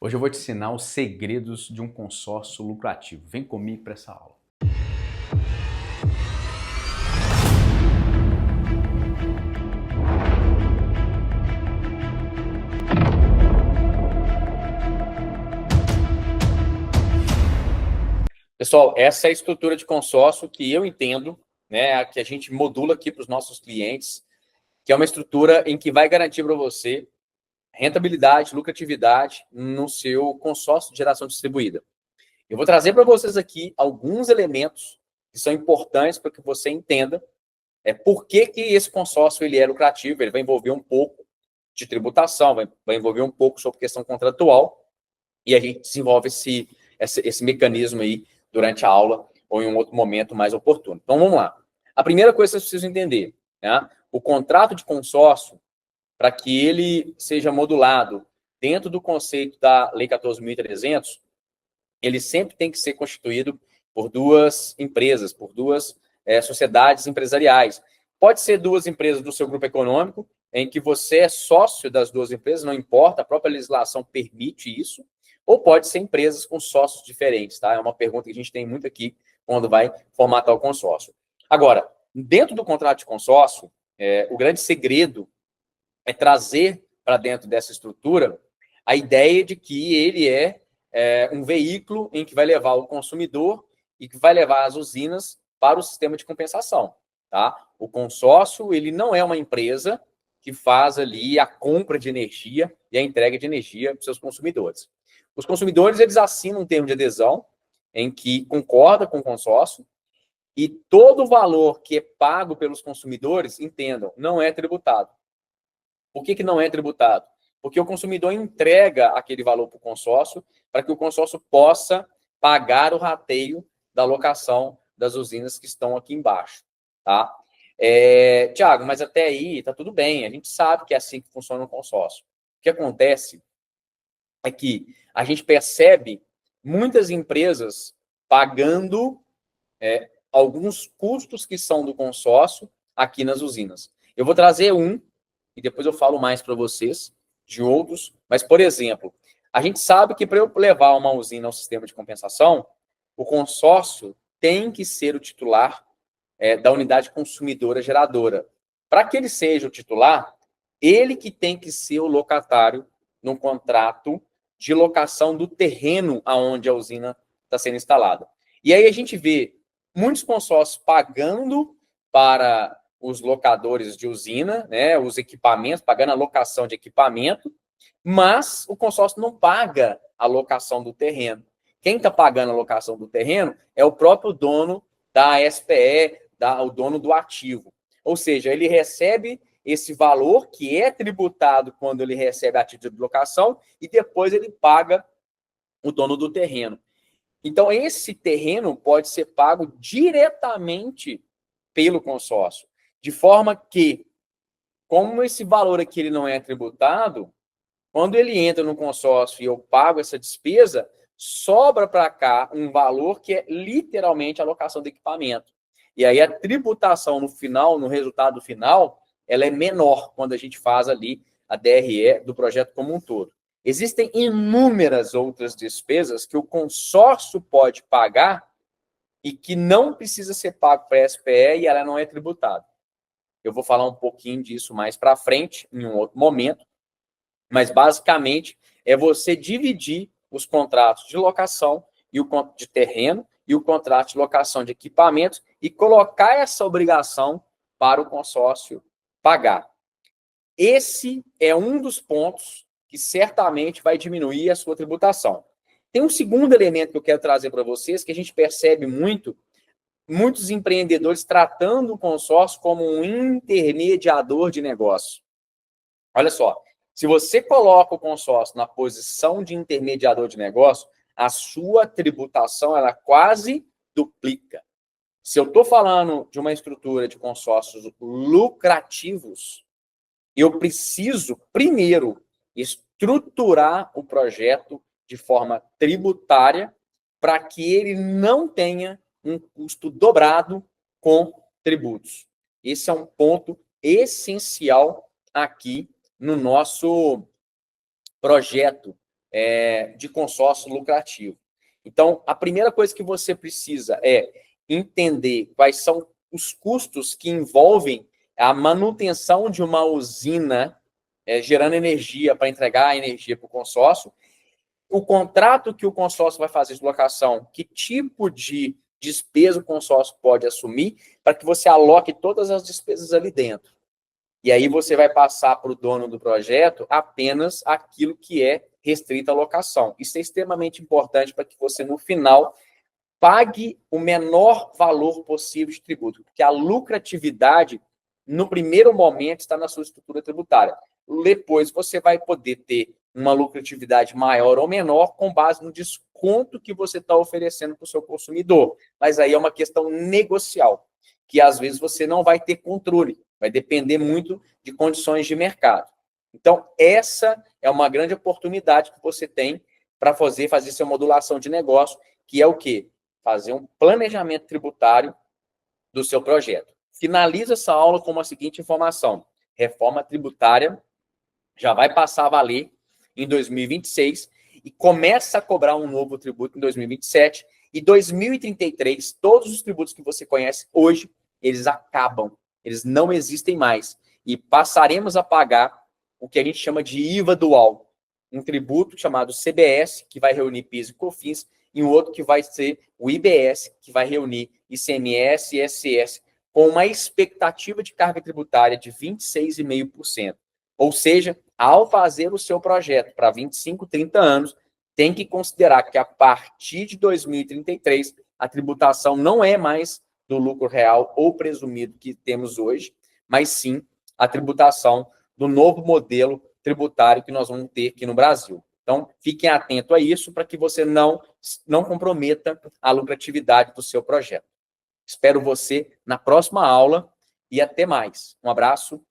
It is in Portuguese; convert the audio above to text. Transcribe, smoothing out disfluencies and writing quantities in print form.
Hoje eu vou te ensinar os segredos de um consórcio lucrativo. Vem comigo para essa aula. Pessoal, essa é a estrutura de consórcio que eu entendo, né, que a gente modula aqui para os nossos clientes, que é uma estrutura em que vai garantir para você rentabilidade, lucratividade no seu consórcio de geração distribuída. Eu vou trazer para vocês aqui alguns elementos que são importantes para que você entenda por que esse consórcio ele é lucrativo. Ele vai envolver um pouco de tributação, vai envolver um pouco sobre questão contratual, e a gente desenvolve esse mecanismo aí durante a aula ou em um outro momento mais oportuno. Então, vamos lá. A primeira coisa que vocês precisam entender, né? O contrato de consórcio, para que ele seja modulado dentro do conceito da Lei 14.300, ele sempre tem que ser constituído por duas empresas, por duas sociedades empresariais. Pode ser duas empresas do seu grupo econômico, em que você é sócio das duas empresas, não importa, a própria legislação permite isso, ou pode ser empresas com sócios diferentes, tá? É uma pergunta que a gente tem muito aqui quando vai formatar o consórcio. Agora, dentro do contrato de consórcio, o grande segredo é trazer para dentro dessa estrutura a ideia de que ele é um veículo em que vai levar o consumidor e que vai levar as usinas para o sistema de compensação, tá? O consórcio, ele não é uma empresa que faz ali a compra de energia e a entrega de energia para os seus consumidores. Os consumidores, eles assinam um termo de adesão em que concorda com o consórcio e todo o valor que é pago pelos consumidores, entendam, não é tributado. Por que não é tributado? Porque o consumidor entrega aquele valor para o consórcio para que o consórcio possa pagar o rateio da locação das usinas que estão aqui embaixo, tá? Tiago, mas até aí tá tudo bem, a gente sabe que é assim que funciona o consórcio. O que acontece é que a gente percebe muitas empresas pagando alguns custos que são do consórcio aqui nas usinas. Eu vou trazer um, e depois eu falo mais para vocês de outros, mas, por exemplo, a gente sabe que para eu levar uma usina ao sistema de compensação, o consórcio tem que ser o titular da unidade consumidora geradora. Para que ele seja o titular, ele que tem que ser o locatário no contrato de locação do terreno aonde a usina está sendo instalada. E aí a gente vê muitos consórcios pagando para os locadores de usina, né, os equipamentos, pagando a locação de equipamento, mas o consórcio não paga a locação do terreno. Quem está pagando a locação do terreno é o próprio dono da SPE, o dono do ativo. Ou seja, ele recebe esse valor que é tributado quando ele recebe a título de locação e depois ele paga o dono do terreno. Então, esse terreno pode ser pago diretamente pelo consórcio, de forma que, como esse valor aqui ele não é tributado, quando ele entra no consórcio e eu pago essa despesa, sobra para cá um valor que é literalmente a locação do equipamento. E aí a tributação no final, no resultado final, ela é menor quando a gente faz ali a DRE do projeto como um todo. Existem inúmeras outras despesas que o consórcio pode pagar e que não precisa ser pago para a SPE e ela não é tributada. Eu vou falar um pouquinho disso mais para frente, em um outro momento, mas basicamente é você dividir os contratos de locação e o de terreno e o contrato de locação de equipamentos e colocar essa obrigação para o consórcio pagar. Esse é um dos pontos que certamente vai diminuir a sua tributação. Tem um segundo elemento que eu quero trazer para vocês, que a gente percebe muitos empreendedores tratando o consórcio como um intermediador de negócio. Olha só, se você coloca o consórcio na posição de intermediador de negócio, a sua tributação ela quase duplica. Se eu estou falando de uma estrutura de consórcios lucrativos, eu preciso, primeiro, estruturar o projeto de forma tributária para que ele não tenha um custo dobrado com tributos. Esse é um ponto essencial aqui no nosso projeto de consórcio lucrativo. Então, a primeira coisa que você precisa é entender quais são os custos que envolvem a manutenção de uma usina gerando energia para entregar a energia para o consórcio, o contrato que o consórcio vai fazer de locação, que tipo de despesa o consórcio pode assumir, para que você aloque todas as despesas ali dentro. E aí você vai passar para o dono do projeto apenas aquilo que é restrito à locação. Isso é extremamente importante para que você, no final, pague o menor valor possível de tributo, porque a lucratividade, no primeiro momento, está na sua estrutura tributária. Depois você vai poder ter uma lucratividade maior ou menor com base no desconto que você está oferecendo para o seu consumidor. Mas aí é uma questão negocial, que às vezes você não vai ter controle, vai depender muito de condições de mercado. Então, essa é uma grande oportunidade que você tem para fazer sua modulação de negócio, que é o quê? Fazer um planejamento tributário do seu projeto. Finaliza essa aula com a seguinte informação: reforma tributária já vai passar a valer em 2026 e começa a cobrar um novo tributo em 2027 e 2033, todos os tributos que você conhece hoje, eles acabam, eles não existem mais e passaremos a pagar o que a gente chama de IVA dual, um tributo chamado CBS, que vai reunir PIS e COFINS, e um outro que vai ser o IBS, que vai reunir ICMS e ISS, com uma expectativa de carga tributária de 26,5%. Ou seja, ao fazer o seu projeto para 25, 30 anos, tem que considerar que a partir de 2033, a tributação não é mais do lucro real ou presumido que temos hoje, mas sim a tributação do novo modelo tributário que nós vamos ter aqui no Brasil. Então, fiquem atentos a isso para que você não comprometa a lucratividade do seu projeto. Espero você na próxima aula e até mais. Um abraço.